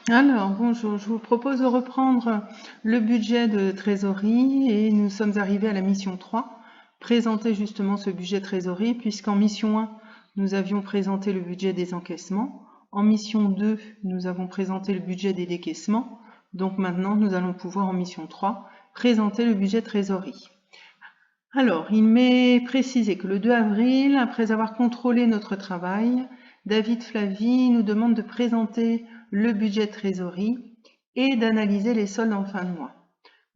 Alors, bonjour, je vous propose de reprendre le budget de trésorerie et nous sommes arrivés à la mission 3, présenter justement ce budget trésorerie, puisqu'en mission 1, nous avions présenté le budget des encaissements. En mission 2, nous avons présenté le budget des décaissements. Donc maintenant, nous allons pouvoir en mission 3 présenter le budget trésorerie. Alors, il m'est précisé que le 2 avril, après avoir contrôlé notre travail, David Flavie nous demande de présenter le budget trésorerie et d'analyser les soldes en fin de mois.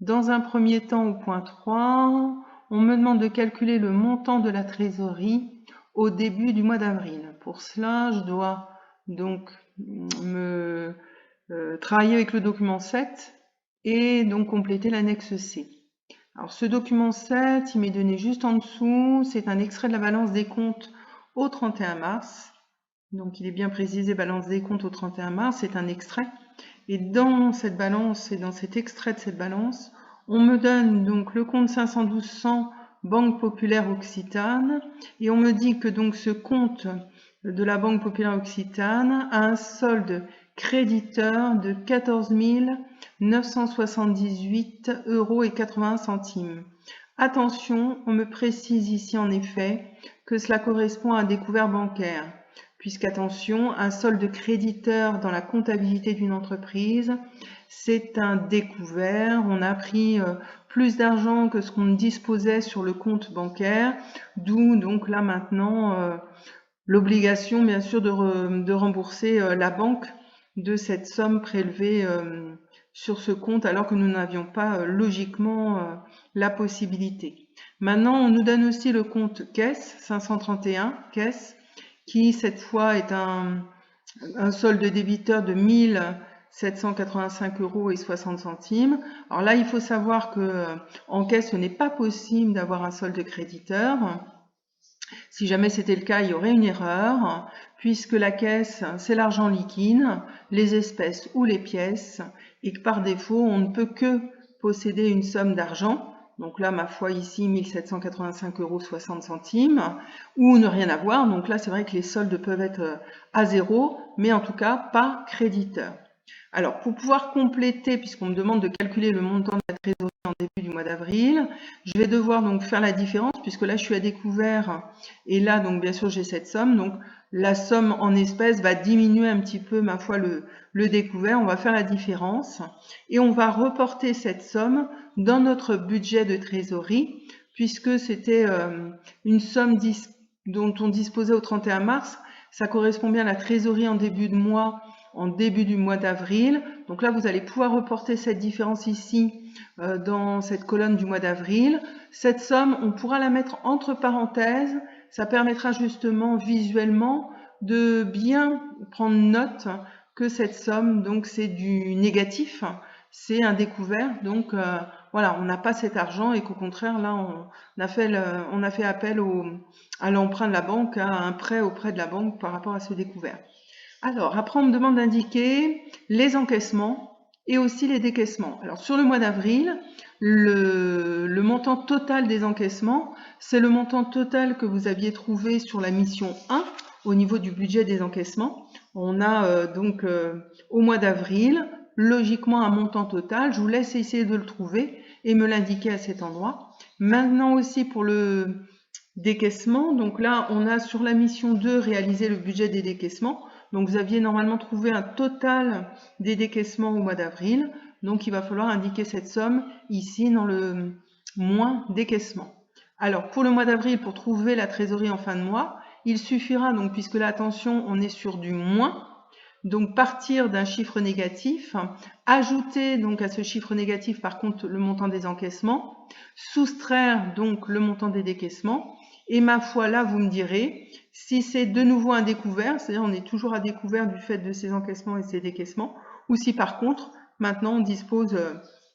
Dans un premier temps, au point 3, on me demande de calculer le montant de la trésorerie au début du mois d'avril. Pour cela, je dois donc me travailler avec le document 7 et donc compléter l'annexe C. Alors ce document 7, il m'est donné juste en dessous, c'est un extrait de la balance des comptes au 31 mars. Donc il est bien précisé balance des comptes au 31 mars, c'est un extrait. Et dans cette balance et dans cet extrait de cette balance, on me donne donc le compte 512-100 Banque Populaire Occitane et on me dit que donc ce compte de la Banque Populaire Occitane a un solde créditeur de 14 978,81 €. Attention, on me précise ici en effet que cela correspond à un découvert bancaire, puisqu'attention, un solde créditeur dans la comptabilité d'une entreprise, c'est un découvert. On a pris plus d'argent que ce qu'on disposait sur le compte bancaire, d'où donc là maintenant l'obligation bien sûr de rembourser la banque de cette somme prélevée sur ce compte alors que nous n'avions pas logiquement la possibilité. Maintenant, on nous donne aussi le compte caisse 531 caisse qui cette fois est un solde débiteur de 1 785,60 €. Alors là, il faut savoir que en caisse, ce n'est pas possible d'avoir un solde créditeur. Si jamais c'était le cas, il y aurait une erreur, puisque la caisse, c'est l'argent liquide, les espèces ou les pièces, et que par défaut, on ne peut que posséder une somme d'argent. Donc là, ma foi, ici, 1 785,60 €, ou ne rien avoir. Donc là, c'est vrai que les soldes peuvent être à zéro, mais en tout cas, pas créditeurs. Alors, pour pouvoir compléter, puisqu'on me demande de calculer le montant de la trésorerie en début du mois d'avril, je vais devoir donc faire la différence, puisque là, je suis à découvert, et là, donc, bien sûr, j'ai cette somme. Donc, la somme en espèces va diminuer un petit peu, ma foi, le découvert. On va faire la différence, et on va reporter cette somme dans notre budget de trésorerie, puisque c'était une somme dont on disposait au 31 mars. Ça correspond bien à la trésorerie en début de mois, en début du mois d'avril. Donc là, vous allez pouvoir reporter cette différence ici dans cette colonne du mois d'avril. Cette somme, on pourra la mettre entre parenthèses. Ça permettra justement visuellement de bien prendre note que cette somme, donc c'est du négatif, c'est un découvert. Donc voilà, on n'a pas cet argent et qu'au contraire, là, on a fait appel à l'emprunt de la banque, à un prêt auprès de la banque par rapport à ce découvert. Alors, après, on me demande d'indiquer les encaissements et aussi les décaissements. Alors, sur le mois d'avril, le montant total des encaissements, c'est le montant total que vous aviez trouvé sur la mission 1 au niveau du budget des encaissements. On a donc au mois d'avril, logiquement un montant total. Je vous laisse essayer de le trouver et me l'indiquer à cet endroit. Maintenant aussi pour le décaissement, donc là, on a sur la mission 2 réalisé le budget des décaissements. Donc vous aviez normalement trouvé un total des décaissements au mois d'avril. Donc il va falloir indiquer cette somme ici dans le moins décaissement. Alors pour le mois d'avril, pour trouver la trésorerie en fin de mois, il suffira donc, puisque là, attention, on est sur du moins, donc partir d'un chiffre négatif, ajouter donc à ce chiffre négatif par contre le montant des encaissements, soustraire donc le montant des décaissements, et ma foi là vous me direz si c'est de nouveau un découvert, c'est-à-dire on est toujours à découvert du fait de ces encaissements et ces décaissements, ou si par contre maintenant on dispose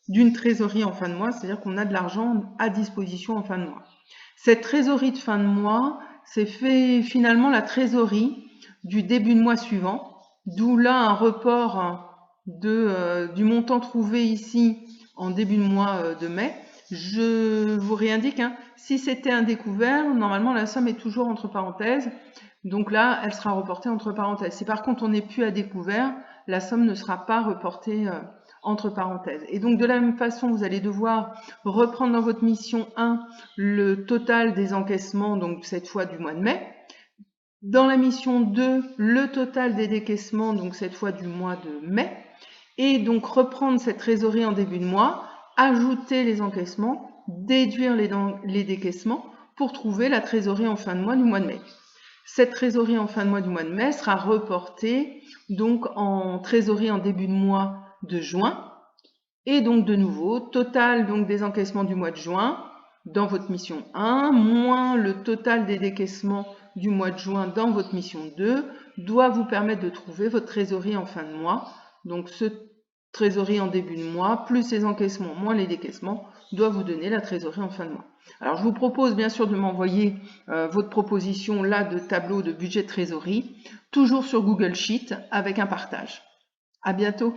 d'une trésorerie en fin de mois, c'est-à-dire qu'on a de l'argent à disposition en fin de mois. Cette trésorerie de fin de mois, c'est fait finalement la trésorerie du début de mois suivant, d'où là un report du montant trouvé ici en début de mois de mai. Je vous réindique, si c'était un découvert, normalement la somme est toujours entre parenthèses, Donc là, elle sera reportée entre parenthèses. Si par contre on n'est plus à découvert, la somme ne sera pas reportée entre parenthèses. Et donc de la même façon, vous allez devoir reprendre dans votre mission 1 le total des encaissements, donc cette fois du mois de mai. Dans la mission 2, le total des décaissements, donc cette fois du mois de mai. Et donc reprendre cette trésorerie en début de mois, ajouter les encaissements, déduire les décaissements pour trouver la trésorerie en fin de mois du mois de mai. Cette trésorerie en fin de mois du mois de mai sera reportée donc en trésorerie en début de mois de juin. Et donc de nouveau, total donc des encaissements du mois de juin dans votre mission 1, moins le total des décaissements du mois de juin dans votre mission 2, doit vous permettre de trouver votre trésorerie en fin de mois. Donc ce trésorerie en début de mois, plus les encaissements, moins les décaissements, doit vous donner la trésorerie en fin de mois. Alors je vous propose bien sûr de m'envoyer votre proposition là de tableau de budget de trésorerie, toujours sur Google Sheet avec un partage. À bientôt.